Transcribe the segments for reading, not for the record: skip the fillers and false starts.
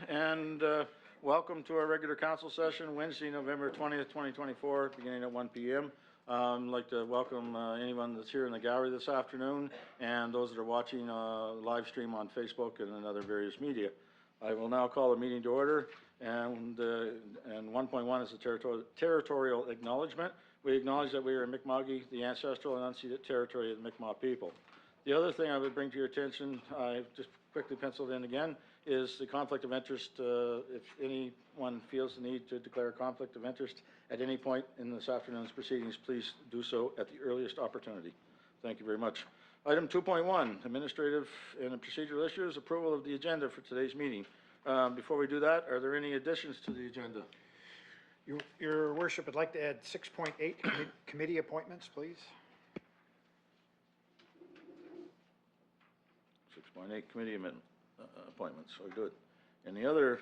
and welcome to our regular council session, Wednesday, November 20th, 2024, beginning at 1 p.m. I'd like to welcome anyone that's here in the gallery this afternoon and those that are watching live stream on Facebook and other various media. I will now call the meeting to order, and 1.1 is the territorial acknowledgement. We acknowledge that we are in Mi'kma'ki, the ancestral and unceded territory of the Mi'kmaq people. The other thing I would bring to your attention, I just quickly penciled in again, is the conflict of interest. If anyone feels the need to declare a conflict of interest at any point in this afternoon's proceedings, please do so at the earliest opportunity. Thank you very much. Item 2.1, administrative and procedural issues, approval of the agenda for today's meeting. Before we do that, are there any additions to the agenda? Your Worship, I'd like to add 6.8 committee appointments, please. 6.8 committee appointments. So good. Any other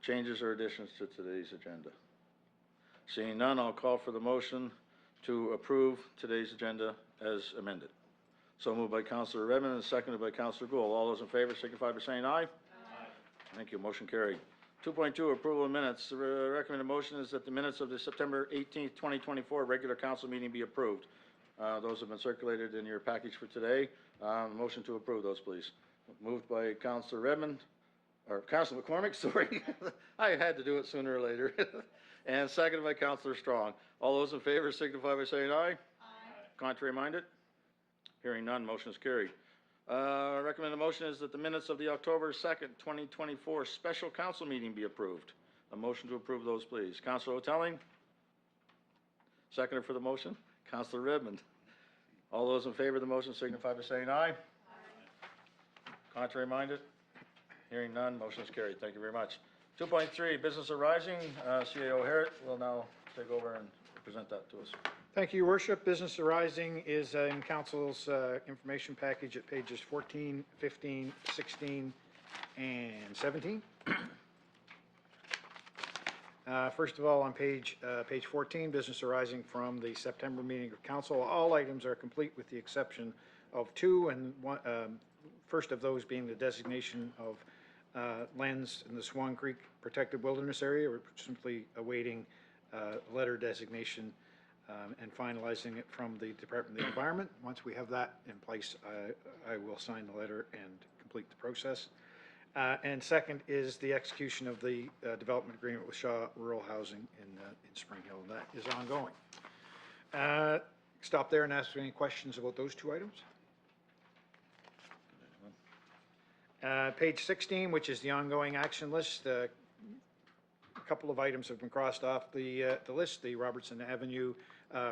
changes or additions to today's agenda? Seeing none, I'll call for the motion to approve today's agenda as amended. So moved by Councillor Redmond and seconded by Councillor Gould. All those in favor signify by saying aye. Aye. Thank you. Motion carried. 2.2, approval of minutes. The recommended motion is that the minutes of the September 18th, 2024 regular council meeting be approved. Those have been circulated in your package for today. Motion to approve those, please. Moved by Councillor Redmond, or Councillor McCormick, sorry. I had to do it sooner or later. And seconded by Councillor Strong. All those in favor signify by saying aye. Aye. Contrary minded? Hearing none, motion is carried. Recommended motion is that the minutes of the October 2nd, 2024 special council meeting be approved. A motion to approve those, please. Councillor Otelling? Seconder for the motion? Councillor Redmond. All those in favor of the motion signify by saying aye. Aye. Contrary minded? Hearing none, motion is carried. Thank you very much. 2.3, business arising. CAO Harrod will now take over and present that to us. Thank you, Your Worship. Business arising is in Council's information package at pages 14, 15, 16, and 17. First of all, on page 14, business arising from the September meeting of Council. All items are complete with the exception of two, and one, first of those being the designation of lands in the Swan Creek Protected Wilderness Area. We're simply awaiting letter designation and finalizing it from the Department of the Environment. Once we have that in place, I will sign the letter and complete the process. And second is the execution of the development agreement with Shaw Rural Housing in Spring Hill, and that is ongoing. Stop there and ask any questions about those two items. Page 16, which is the ongoing action list. A couple of items have been crossed off the list: the Robertson Avenue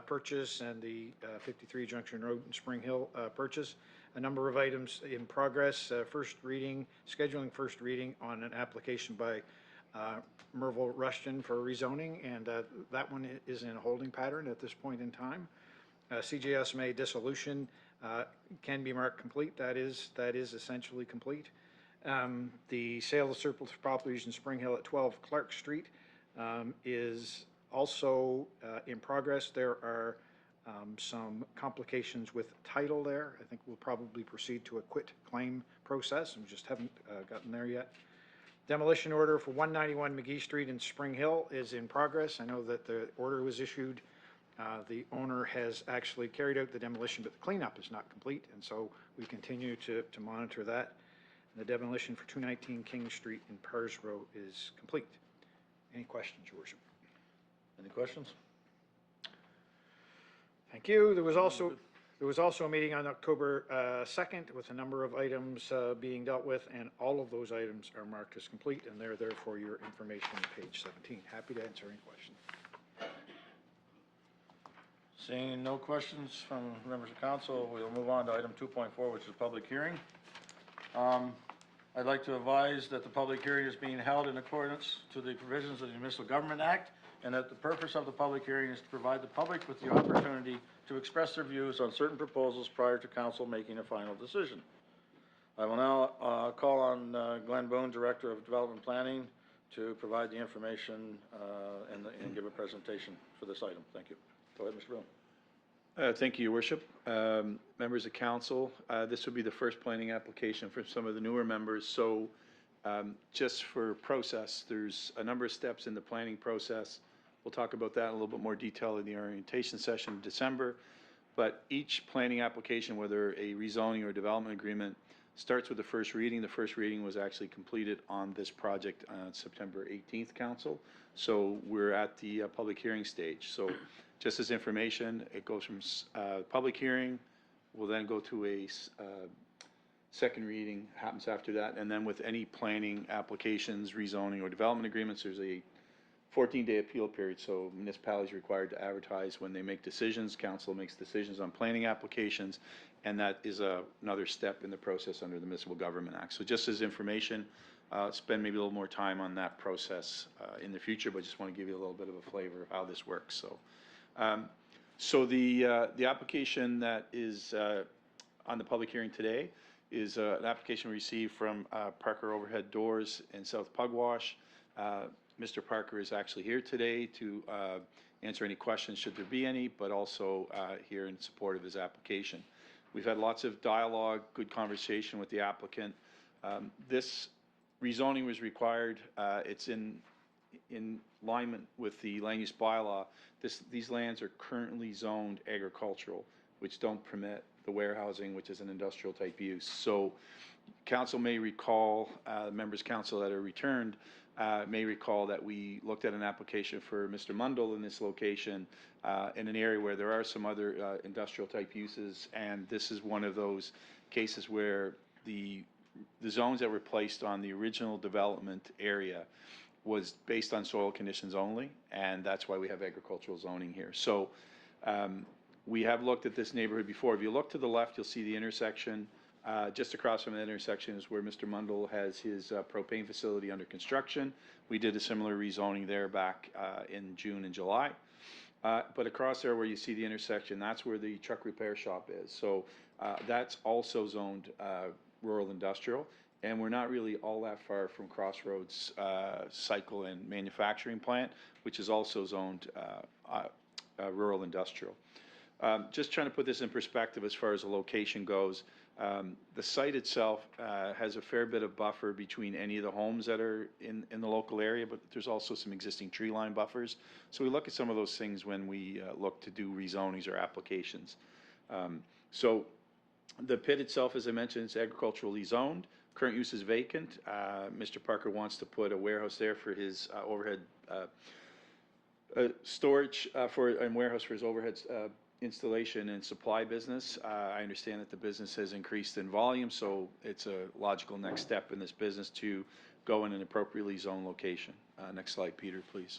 purchase and the 53 Junction Road in Spring Hill purchase. A number of items in progress. First reading, scheduling first reading on an application by Merville Rushton for rezoning, and that one is in a holding pattern at this point in time. CJSMA dissolution can be marked complete. That is essentially complete. The sale of surplus properties in Spring Hill at 12 Clark Street is also in progress. There are some complications with title there. I think we'll probably proceed to a quit claim process, and we just haven't gotten there yet. Demolition order for 191 McGee Street in Spring Hill is in progress. I know that the order was issued. The owner has actually carried out the demolition, but the cleanup is not complete, and so we continue to monitor that. And the demolition for 219 King Street in Parsboro is complete. Any questions, Your Worship? Any questions? Thank you. There was also a meeting on October 2nd with a number of items being dealt with, and all of those items are marked as complete, and they're there for your information on page 17. Happy to answer any questions. Seeing no questions from members of council, we'll move on to item 2.4, which is public hearing. I'd like to advise that the public hearing is being held in accordance to the provisions of the Municipal Government Act, and that the purpose of the public hearing is to provide the public with the opportunity to express their views on certain proposals prior to council making a final decision. I will now call on Glenn Boone, Director of Development Planning, to provide the information and give a presentation for this item. Thank you. Go ahead, Mr. Boone. Thank you, Your Worship. Members of council, this will be the first planning application for some of the newer members, so Just for process, there's a number of steps in the planning process. We'll talk about that in a little bit more detail in the orientation session in December. But each planning application, whether a rezoning or development agreement, starts with the first reading. The first reading was actually completed on this project on September 18th, Council. So we're at the public hearing stage. So just as information, it goes from public hearing, will then go to a second reading, happens after that. And then with any planning applications, rezoning or development agreements, there's a 14-day appeal period, so municipalities are required to advertise when they make decisions. Council makes decisions on planning applications, and that is another step in the process under the Municipal Government Act. So just as information, spend maybe a little more time on that process in the future, but just want to give you a little bit of a flavor of how this works. So, the application that is on the public hearing today is an application received from Parker Overhead Doors in South Pugwash. Mr. Parker is actually here today to answer any questions, should there be any, but also here in support of his application. We've had lots of dialogue, good conversation with the applicant. This rezoning was required. It's in alignment with the land use bylaw. These lands are currently zoned agricultural, which don't permit the warehousing, which is an industrial type use. So council may recall, members council that are returned, may recall that we looked at an application for Mr. Mundell in this location in an area where there are some other industrial type uses, and this is one of those cases where the zones that were placed on the original development area was based on soil conditions only, and that's why we have agricultural zoning here. So we have looked at this neighborhood before. If you look to the left, you'll see the intersection. Just across from the intersection is where Mr. Mundell has his propane facility under construction. We did a similar rezoning there back in June and July. But across there where you see the intersection, that's where the truck repair shop is. So that's also zoned rural industrial. And we're not really all that far from Crossroads Cycle and Manufacturing Plant, which is also zoned rural industrial. Just trying to put this in perspective as far as the location goes. The site itself has a fair bit of buffer between any of the homes that are in the local area, but there's also some existing tree line buffers. So we look at some of those things when we look to do rezonings or applications. So the pit itself, as I mentioned, is agriculturally zoned. Current use is vacant. Mr. Parker wants to put a warehouse there for his overhead storage and warehouse for his overhead installation and supply business. I understand that the business has increased in volume, so it's a logical next step in this business to go in an appropriately zoned location. Next slide, Peter, please.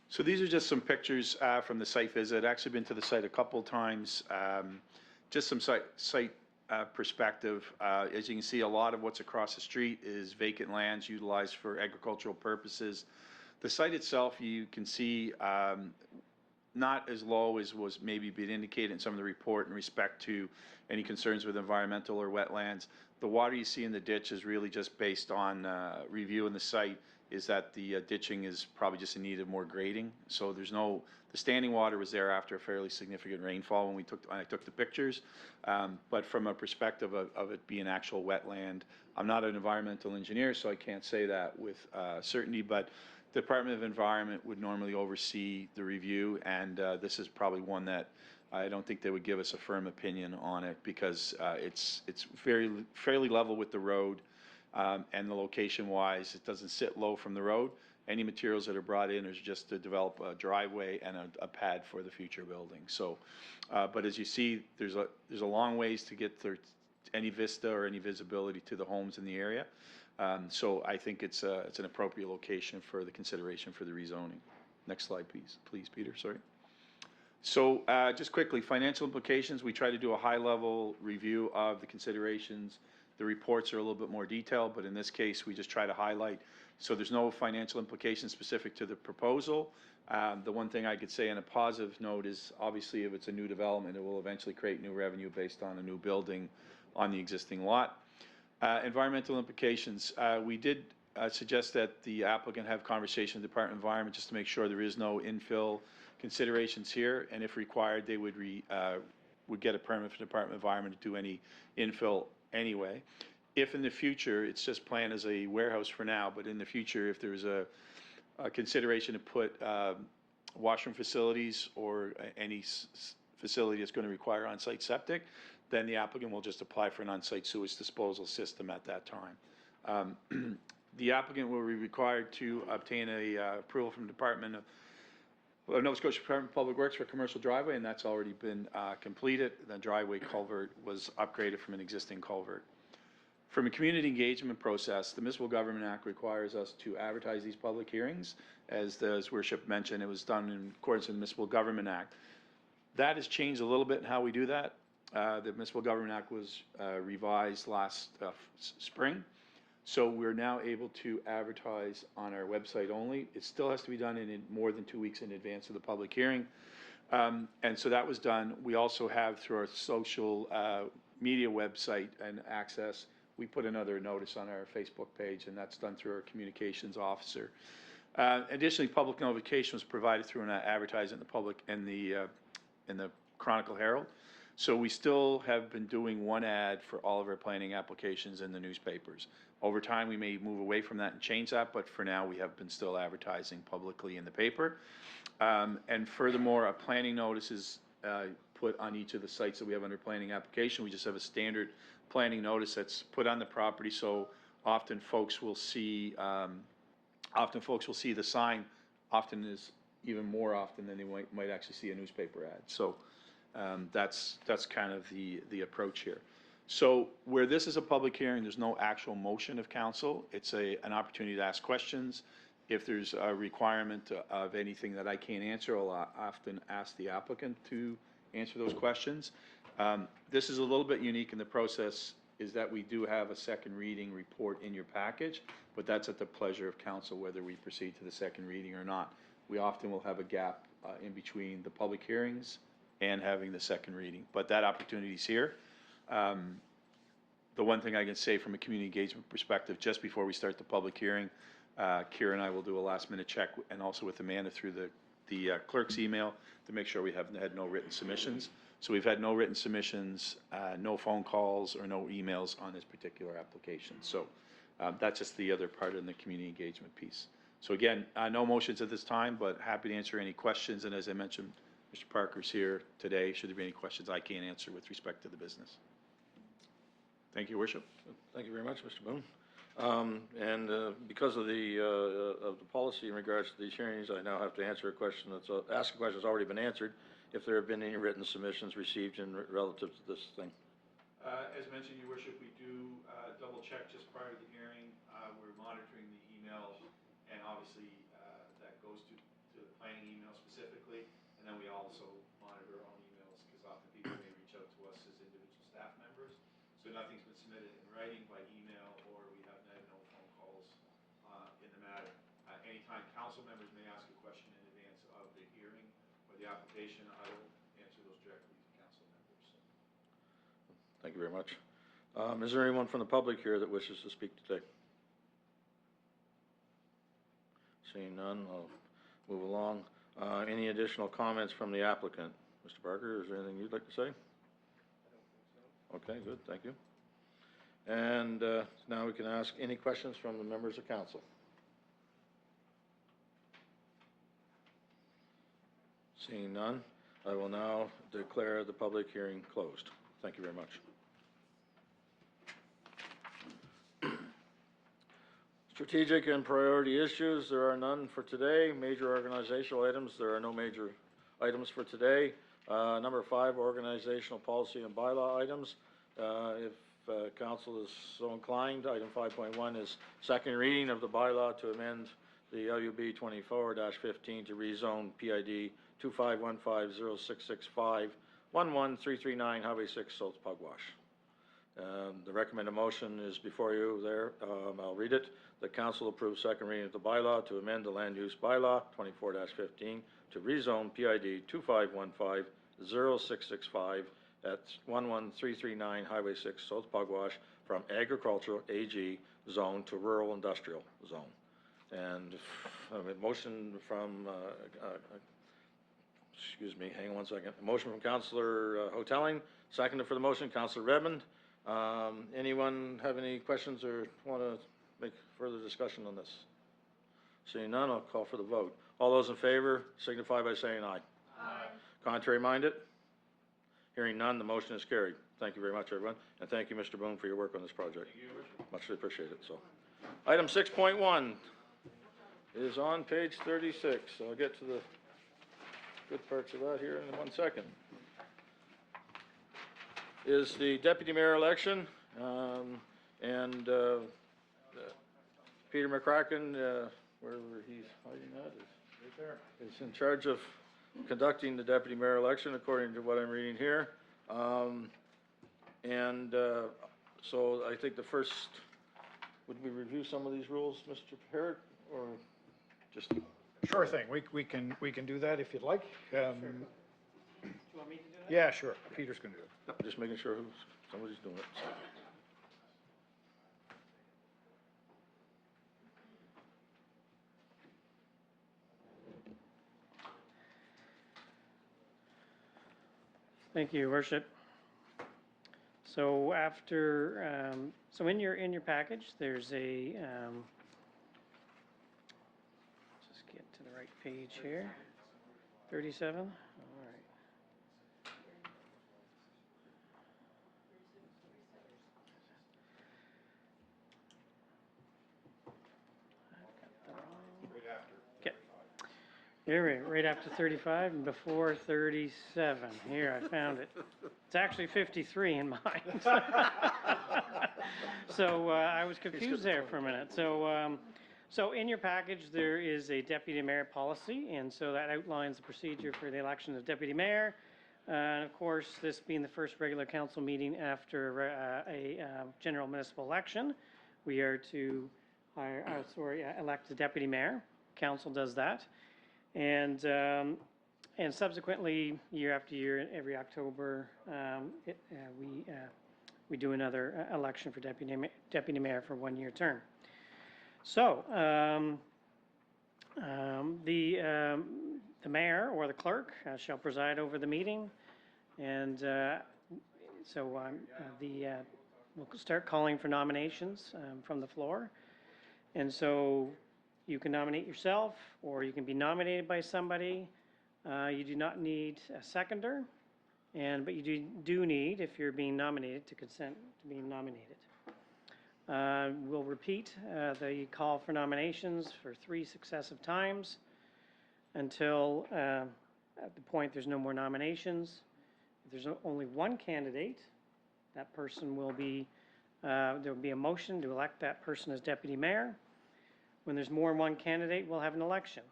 So these are just some pictures from the site visit. I've actually been to the site a couple times. Just some site perspective. As you can see, a lot of what's across the street is vacant lands utilized for agricultural purposes. The site itself, you can see, not as low as was maybe being indicated in some of the report in respect to any concerns with environmental or wetlands. The water you see in the ditch is really just based on reviewing the site, is that the ditching is probably just in need of more grading. So there's no, the standing water was there after a fairly significant rainfall when I took the pictures. But from a perspective of it being actual wetland, I'm not an environmental engineer, so I can't say that with certainty, but the Department of Environment would normally oversee the review, and this is probably one that I don't think they would give us a firm opinion on it, because it's fairly level with the road. And the location-wise, it doesn't sit low from the road. Any materials that are brought in is just to develop a driveway and a pad for the future building. So, but as you see, there's a long ways to get there, any vista or any visibility to the homes in the area. So I think it's an appropriate location for the consideration for the rezoning. Next slide, please, Peter. Sorry. So just quickly, financial implications. We try to do a high-level review of the considerations. The reports are a little bit more detailed, but in this case, we just try to highlight. So there's no financial implications specific to the proposal. The one thing I could say on a positive note is, obviously, if it's a new development, it will eventually create new revenue based on a new building on the existing lot. Environmental implications. We did suggest that the applicant have conversation with the Department of Environment just to make sure there is no infill considerations here, and if required, they would would get a permit from the Department of Environment to do any infill anyway. If in the future, it's just planned as a warehouse for now, but in the future, if there's a consideration to put washroom facilities or any facility that's going to require on-site septic, then the applicant will just apply for an on-site sewage disposal system at that time. The applicant will be required to obtain a approval from the Department of Nova Scotia Department of Public Works for a commercial driveway, and that's already been completed. The driveway culvert was upgraded from an existing culvert. From a community engagement process, the Municipal Government Act requires us to advertise these public hearings. As His Worship mentioned, it was done in accordance with the Municipal Government Act. That has changed a little bit in how we do that. The Municipal Government Act was revised last spring, so we're now able to advertise on our website only. It still has to be done in more than 2 weeks in advance of the public hearing, and so that was done. We also have, through our social media website and access, we put another notice on our Facebook page, and that's done through our communications officer. Additionally, public notification was provided through an advertising in the public in the Chronicle Herald. So we still have been doing one ad for all of our planning applications in the newspapers. Over time, we may move away from that and change that, but for now, we have been still advertising publicly in the paper. And furthermore, a planning notice is put on each of the sites that we have under planning application. We just have a standard planning notice that's put on the property, so often folks will see the sign, often is even more often than they might actually see a newspaper ad. So that's kind of the approach here. So where this is a public hearing, there's no actual motion of council. It's an opportunity to ask questions. If there's a requirement of anything that I can't answer, I'll often ask the applicant to answer those questions. This is a little bit unique in the process, is that we do have a second reading report in your package, but that's at the pleasure of council whether we proceed to the second reading or not. We often will have a gap in between the public hearings and having the second reading, but that opportunity is here. The one thing I can say from a community engagement perspective, just before we start the public hearing, Kira and I will do a last-minute check, and also with Amanda through the clerk's email, to make sure we have had no written submissions. So we've had no written submissions, no phone calls, or no emails on this particular application. So that's just the other part in the community engagement piece. So again, no motions at this time, but happy to answer any questions. And as I mentioned, Mr. Parker's here today. Should there be any questions I can't answer with respect to the business? Thank you, Your Worship. Thank you very much, Mr. Boone. Because of the policy in regards to these hearings, I now have to answer a question ask a question that's already been answered. If there have been any written submissions received relative to this thing. As mentioned, Your Worship, we do double check just prior to the hearing. We're monitoring the emails, and obviously that goes to the planning email specifically, and then we also monitor our own emails, because often people may reach out to us as individual staff members. So nothing's been submitted in writing, by email, or we have had no phone calls in the matter. Anytime council members may ask a question in advance of the hearing or the application, I will answer those directly to council members. So. Thank you very much. Is there anyone from the public here that wishes to speak today? Seeing none, I'll move along. Any additional comments from the applicant? Mr. Barker, is there anything you'd like to say? Okay, good, thank you. And now we can ask any questions from the members of council. Seeing none, I will now declare the public hearing closed. Thank you very much. Strategic and priority issues, there are none for today. Major organizational items, there are no major items for today. Number 5, organizational policy and bylaw items. If council is so inclined, item 5.1 is second reading of the bylaw to amend the LUB 24-15 to rezone PID 25150665 11339 Highway 6 South Pugwash. The recommended motion is before you there. I'll read it. The council approves second reading of the bylaw to amend the land use bylaw 24-15 to rezone PID 25150665 at 11339 Highway 6 South Pugwash from agricultural AG zone to rural industrial zone. And a motion from excuse me, hang on one second. A motion from Counselor Hoteling, seconded for the motion, Counselor Redmond. Anyone have any questions or want to make further discussion on this? Seeing none, I'll call for the vote. All those in favor signify by saying aye. Aye. Contrary minded? Hearing none, the motion is carried. Thank you very much, everyone, and thank you, Mr. Boone, for your work on this project. Thank you, muchly appreciated, so. Item 6.1 is on page 36, so I'll get to the good parts of that here in 1 second. Is the deputy mayor election, and Peter McCracken, wherever he's hiding at, is in charge of conducting the deputy mayor election, according to what I'm reading here. So I think the first, would we review some of these rules, Mr. Parrott, or just? Sure thing. We can do that if you'd like. Do you want me to do that? Yeah, sure. Peter's going to do it. Just making sure somebody's doing it. Thank you, Your Worship. So after, so in your package, there's a, just get to the right page here. 37, all right. Here, right after 35 and before 37. Here, I found it. It's actually 53 in mine. So I was confused there for a minute. So in your package, there is a deputy mayor policy, and so that outlines the procedure for the election of deputy mayor. And of course, this being the first regular council meeting after a general municipal election, we are to elect a deputy mayor. Council does that. And subsequently, year after year, every October, we do another election for deputy mayor for 1-year term. So the mayor or the clerk shall preside over the meeting, and we'll start calling for nominations from the floor, and so. You can nominate yourself, or you can be nominated by somebody. You do not need a seconder, but you do need, if you're being nominated, to consent to being nominated. We'll repeat the call for nominations for 3 successive times until at the point there's no more nominations. If there's only one candidate, that person will be, there will be a motion to elect that person as deputy mayor. When there's more than one candidate, we'll have an election,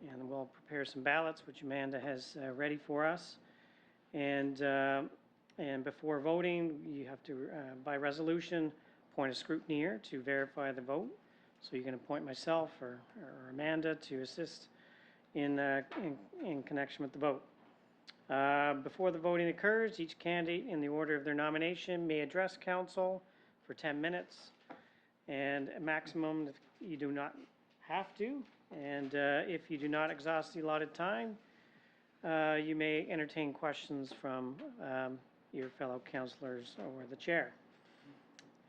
and we'll prepare some ballots, which Amanda has ready for us. And before voting, you have to, by resolution, appoint a scrutineer to verify the vote. So you can appoint myself or Amanda to assist in connection with the vote. Before the voting occurs, each candidate in the order of their nomination may address council for 10 minutes, and a maximum, you do not have to, and if you do not exhaust the allotted time, you may entertain questions from your fellow councilors or the chair.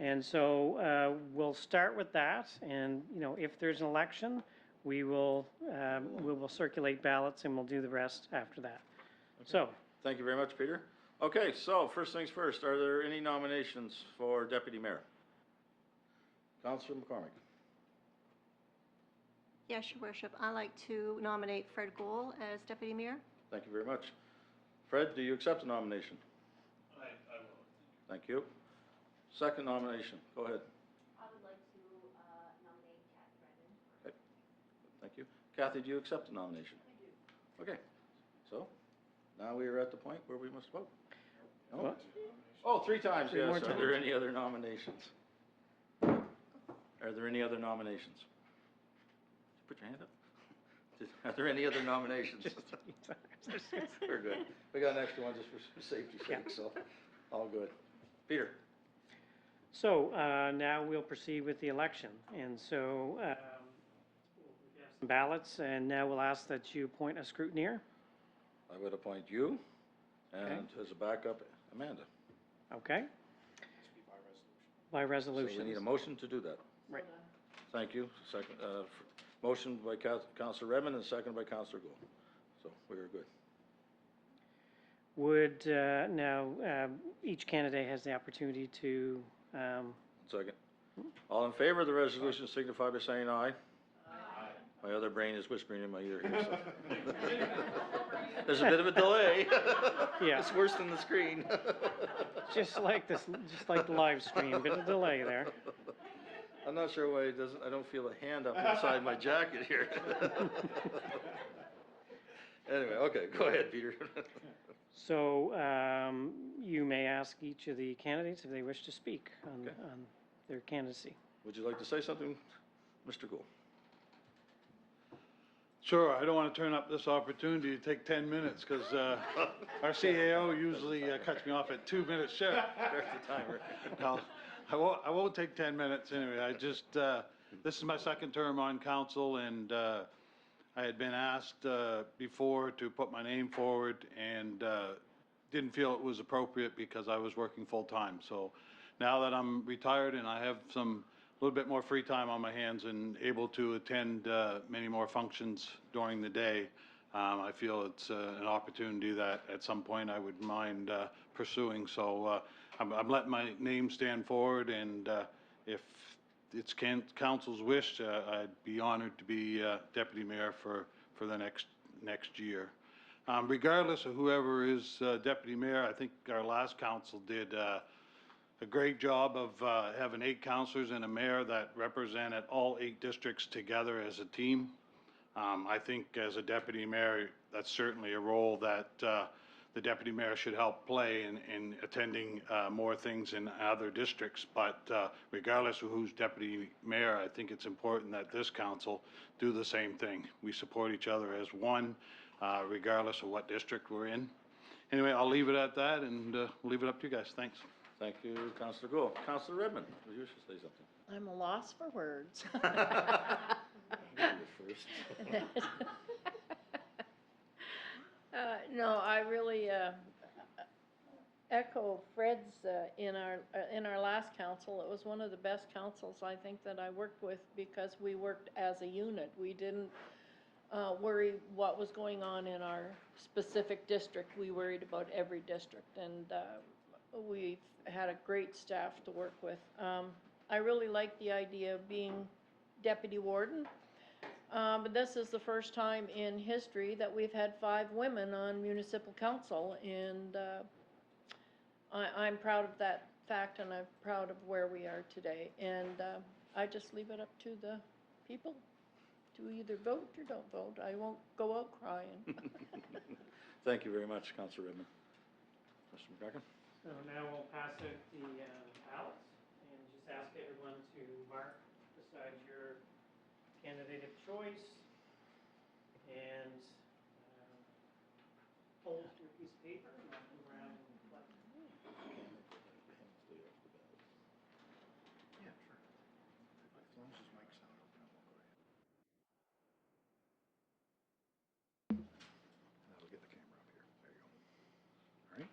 And so we'll start with that, and if there's an election, we will circulate ballots, and we'll do the rest after that. Okay. So. Thank you very much, Peter. Okay, so first things first, are there any nominations for deputy mayor? Councillor McCormick. Yes, Your Worship. I'd like to nominate Fred Gohl as deputy mayor. Thank you very much. Fred, do you accept the nomination? I will. Thank you. Second nomination, go ahead. I would like to nominate Kathy Redmond. Okay, thank you. Kathy, do you accept the nomination? I do. Okay, so now we are at the point where we must vote. No? What? Oh, 3 times, Three yes. more Are times. there any other nominations? Are there any other nominations? Put your hand up. Are there any other nominations? We're good. We got an extra one just for safety's sake, so all good. Peter. So now we'll proceed with the election. And so we'll have some ballots, and now we'll ask that you appoint a scrutineer. I would appoint you, Okay. and as a backup, Amanda. Okay? By So resolution. we need a motion to do that. Right. Thank you. Second, motion by Counselor Redmond and second by Counselor Gould. So we are good. Would, now, each candidate has the opportunity to, Second. All in favor of the resolution signify by saying aye. Aye. My other brain is whispering in my ear here, so. There's a bit of a delay. Yeah. It's worse than the screen. just like this, just like the live stream, bit of delay there. I'm not sure why it doesn't, I don't feel a hand up inside my jacket here. Anyway, okay, go ahead, Peter. So, you may ask each of the candidates if they wish to speak on, Okay. on their candidacy. Would you like to say something, Mr. Gould? Sure, I don't want to turn up this opportunity to take 10 minutes, because our CAO usually cuts me off at 2-minute shift. There's the timer. No, I won't take 10 minutes anyway. I just, this is my second term on council, and I had been asked before to put my name forward, and didn't feel it was appropriate because I was working full-time. So now that I'm retired and I have a little bit more free time on my hands and able to attend many more functions during the day, I feel it's an opportunity that at some point I would mind pursuing. So I'm letting my name stand forward, and if it's council's wish, I'd be honored to be deputy mayor for the next year. Regardless of whoever is deputy mayor, I think our last council did a great job of having 8 councilors and a mayor that represented all 8 districts together as a team. I think as a deputy mayor, that's certainly a role that the deputy mayor should help play in attending more things in other districts. But regardless of who's deputy mayor, I think it's important that this council do the same thing. We support each other as one, regardless of what district we're in. Anyway, I'll leave it at that, and we'll leave it up to you guys. Thanks. Thank you, Counselor Gould. Counselor Redmond, would you say something? I'm a loss for words. You first. No, I really echo Fred's in our last council. It was one of the best councils I think that I worked with, because we worked as a unit. We didn't worry what was going on in our specific district. We worried about every district, and we've had a great staff to work with. I really like the idea of being deputy warden. But this is the first time in history that we've had 5 women on municipal council, and I'm proud of that fact, and I'm proud of where we are today. And I just leave it up to the people to either vote or don't vote. I won't go out crying. Thank you very much, Counselor Redmond. Mr. McCracken? So now we'll pass out the ballots and just ask everyone to mark beside your candidate of choice and hold your piece of paper and I'll come around and collect it. Yeah, sure. As long as his mic's not open, we'll go ahead. That'll get the camera up here. There you go. All right.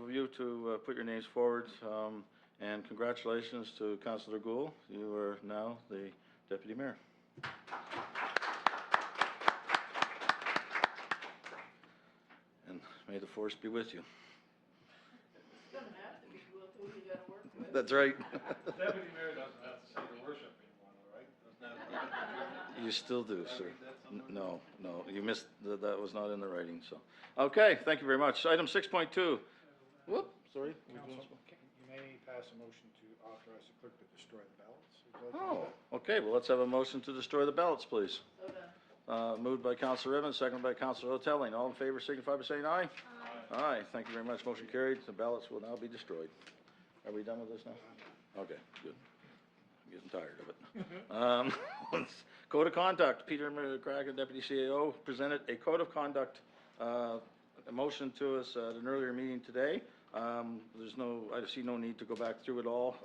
of you to put your names forward, and congratulations to Councillor Gould. You are now the Deputy Mayor. And may the force be with you. It's gonna have to be with who you gotta work with. That's right. Deputy mayor doesn't have to say the worship anymore, right? Doesn't that? You still do, sir. No, you missed, that was not in the writing, so. Okay, thank you very much. Item 6.2. Whoop, sorry. Council, you may pass a motion to authorize the clerk to destroy the ballots. Would you like to do Oh, that? okay, well, let's have a motion to destroy the ballots, please. So done. Moved by Councilor Evans, seconded by Councilor Hoteling. All in favor signify by saying aye. Aye, thank you very much. Motion carried. The ballots will now be destroyed. Are we done with this now? Okay, good. I'm getting tired of it. Code of conduct. Peter McCracken, Deputy CAO, presented a code of conduct, a motion to us at an earlier meeting today. I see no need to go back through it all.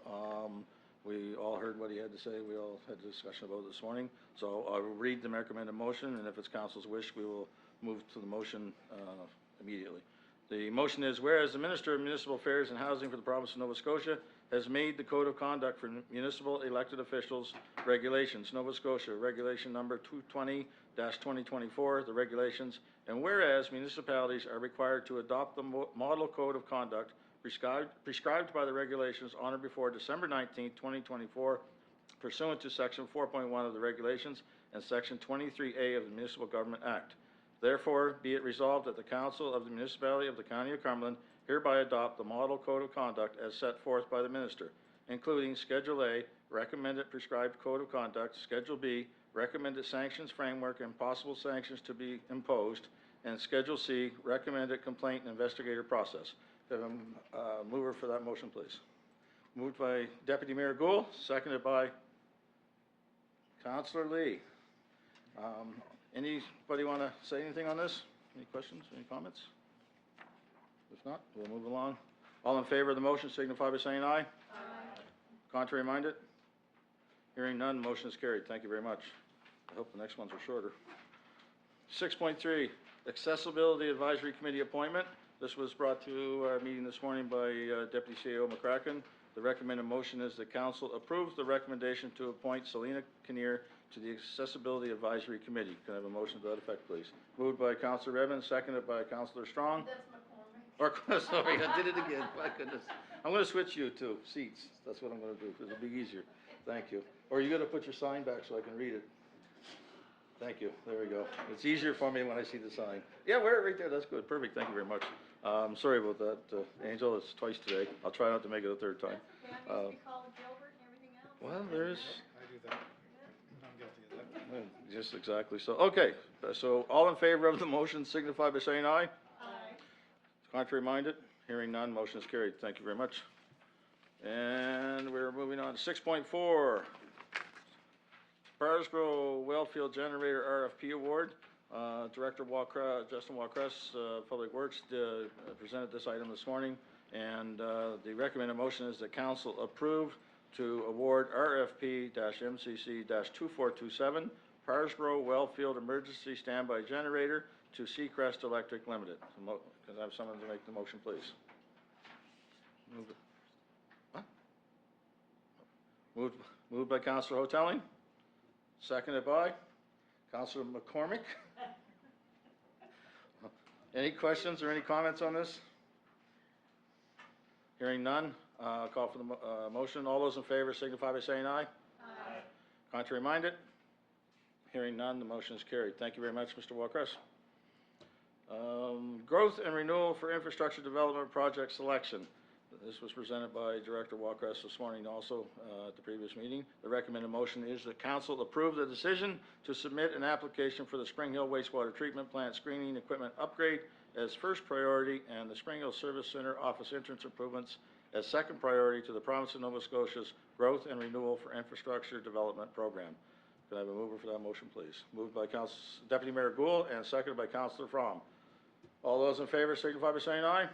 We all heard what he had to say. We all had a discussion about it this morning. So I will read the recommended motion, and if it's council's wish, we will move to the motion immediately. The motion is, whereas the Minister of Municipal Affairs and Housing for the province of Nova Scotia has made the Code of Conduct for Municipal Elected Officials Regulations, Nova Scotia, Regulation Number 220-2024, the regulations, and whereas municipalities are required to adopt the Model Code of Conduct prescribed by the regulations on or before December 19, 2024, pursuant to Section 4.1 of the regulations and Section 23A of the Municipal Government Act. Therefore, be it resolved that the Council of the Municipality of the County of Cumberland hereby adopt the Model Code of Conduct as set forth by the Minister, including Schedule A, Recommended Prescribed Code of Conduct, Schedule B, Recommended Sanctions Framework and Possible Sanctions to be Imposed, and Schedule C, Recommended Complaint and Investigator Process. Have a mover for that motion, please. Moved by Deputy Mayor Gould, seconded by Councillor Lee. Anybody want to say anything on this? Any questions, any comments? If not, we'll move along. All in favor of the motion signify by saying aye. Aye. Contrary minded? Hearing none, motion is carried. Thank you very much. I hope the next ones are shorter. 6.3, Accessibility Advisory Committee appointment. This was brought to our meeting this morning by Deputy CAO McCracken. The recommended motion is the council approves the recommendation to appoint Selena Kinnear to the Accessibility Advisory Committee. Can I have a motion to that effect, please? Moved by Councillor Evans, seconded by Councillor Strong. That's McCormick. Or, sorry, I did it again. My goodness. I'm going to switch you to seats. That's what I'm going to do. It'll be easier. Thank you. Or you got to put your sign back so I can read it. Thank you. There we go. It's easier for me when I see the sign. Yeah, wear it right there. That's good. Perfect. Thank you very much. Sorry about that, Angel. It's twice today. I'll try not to make it a third time. Yeah, I used to be called Gilbert and everything else. Well, there's... I do that. I'm guilty of that. Just exactly so. Okay, so all in favor of the motion signify by saying aye. Aye. Contrary minded? Hearing none, motion is carried. Thank you very much. And we're moving on to 6.4. Parsgrow Wellfield Generator RFP Award. Director Justin Walcrest, Public Works, presented this item this morning, and the recommended motion is that council approve to award RFP-MCC-2427 Parsgrow Wellfield Emergency Standby Generator to Seacrest Electric Limited. Can I have someone to make the motion, please? Move it. What? Moved by Councillor Hoteling, seconded by Councillor McCormick. Any questions or any comments on this? Hearing none, call for the motion. All those in favor signify by saying aye. Aye. Contrary minded? Hearing none, the motion is carried. Thank you very much, Mr. Walcrest. Growth and renewal for infrastructure development project selection. This was presented by Director Walcrest this morning also at the previous meeting. The recommended motion is that council approve the decision to submit an application for the Spring Hill Wastewater Treatment Plant Screening Equipment Upgrade as first priority and the Spring Hill Service Center Office Entrance Improvements as second priority to the province of Nova Scotia's Growth and Renewal for Infrastructure Development Program. Can I have a mover for that motion, please? Moved by Deputy Mayor Gould and seconded by Councillor Fromm. All those in favor signify by saying aye. Aye.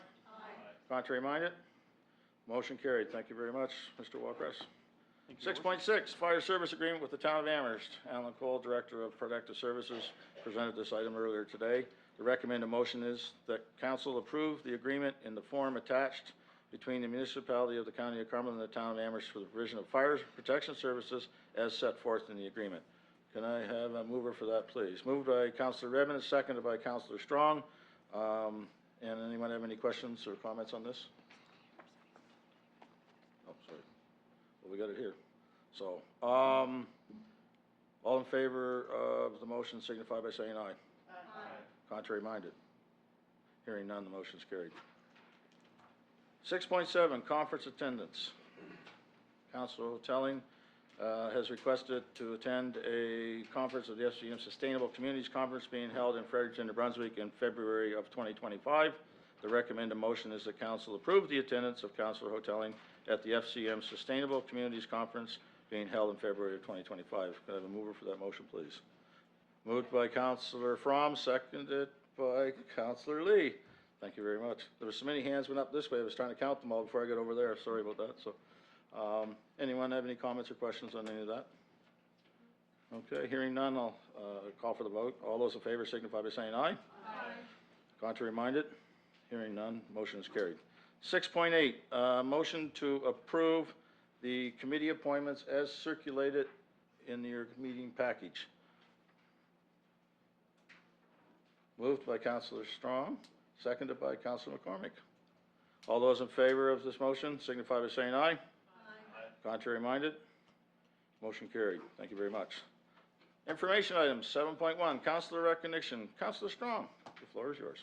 Contrary minded? Motion carried. Thank you very much, Mr. Walcrest. 6.6, Fire Service Agreement with the Town of Amherst. Alan Cole, Director of Protective Services, presented this item earlier today. The recommended motion is that council approve the agreement in the form attached between the municipality of the County of Cumberland and the Town of Amherst for the provision of fire protection services as set forth in the agreement. Can I have a mover for that, please? Moved by Councilor Redmond and seconded by Councilor Strong. And anyone have any questions or comments on this? Oh, sorry. Well, we got it here. So, all in favor of the motion signify by saying aye. Aye. Contrary minded? Hearing none, the motion is carried. 6.7, conference attendance. Councilor Hotelling has requested to attend a conference of the FCM Sustainable Communities Conference being held in Fredericton, New Brunswick in February of 2025. The recommended motion is that council approve the attendance of Councilor Hotelling at the FCM Sustainable Communities Conference being held in February of 2025. Can I have a mover for that motion, please? Moved by Councilor Fromm, seconded by Councilor Lee. Thank you very much. There were so many hands went up this way, I was trying to count them all before I got over there. Sorry about that. So, anyone have any comments or questions on any of that? Okay, hearing none, I'll call for the vote. All those in favor signify by saying aye. Aye. Contrary minded? Hearing none, motion is carried. 6.8, motion to approve the committee appointments as circulated in your meeting package. Moved by Councilor Strong, seconded by Councilor McCormick. All those in favor of this motion signify by saying aye. Aye. Contrary minded? Motion carried. Thank you very much. Information items, 7.1, Councilor recognition. Councilor Strong, the floor is yours.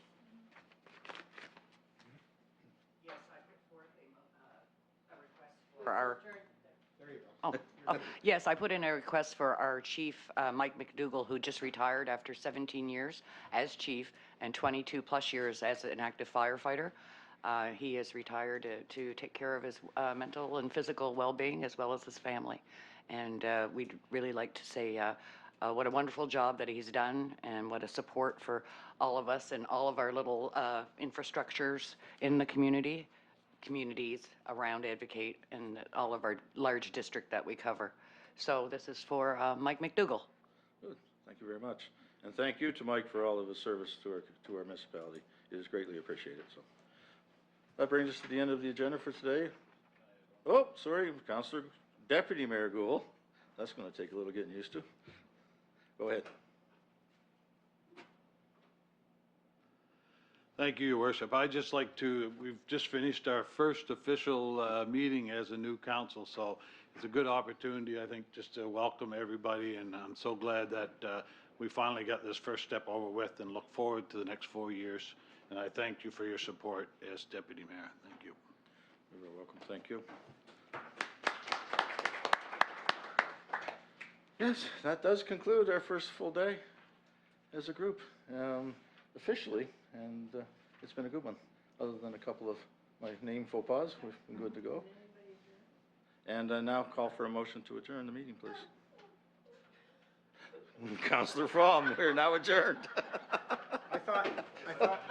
Yes, I put forth a request for our. There you go. Oh, yes, I put in a request for our chief, Mike McDougall, who just retired after 17 years as chief and 22 plus years as an active firefighter. He is retired to take care of his mental and physical well-being as well as his family. And we'd really like to say what a wonderful job that he's done and what a support for all of us and all of our little infrastructures in the communities around Advocate and all of our large district that we cover. So this is for Mike McDougall. Good. Thank you very much. And thank you to Mike for all of his service to our municipality. It is greatly appreciated. So that brings us to the end of the agenda for today. Oh, sorry, Councilor Deputy Mayor Gould. That's going to take a little getting used to. Go ahead. Thank you, Your Worship. I'd just like to, we've just finished our first official meeting as a new council, so it's a good opportunity, I think, just to welcome everybody, and I'm so glad that we finally got this first step over with and look forward to the next 4 years. And I thank you for your support as Deputy Mayor. Thank you. You're very welcome. Thank you. Yes, that does conclude our first full day as a group, officially, and it's been a good one. Other than a couple of my name faux pas, we've been good to go. And now call for a motion to adjourn the meeting, please. Councilor Fromm, we're now adjourned. I thought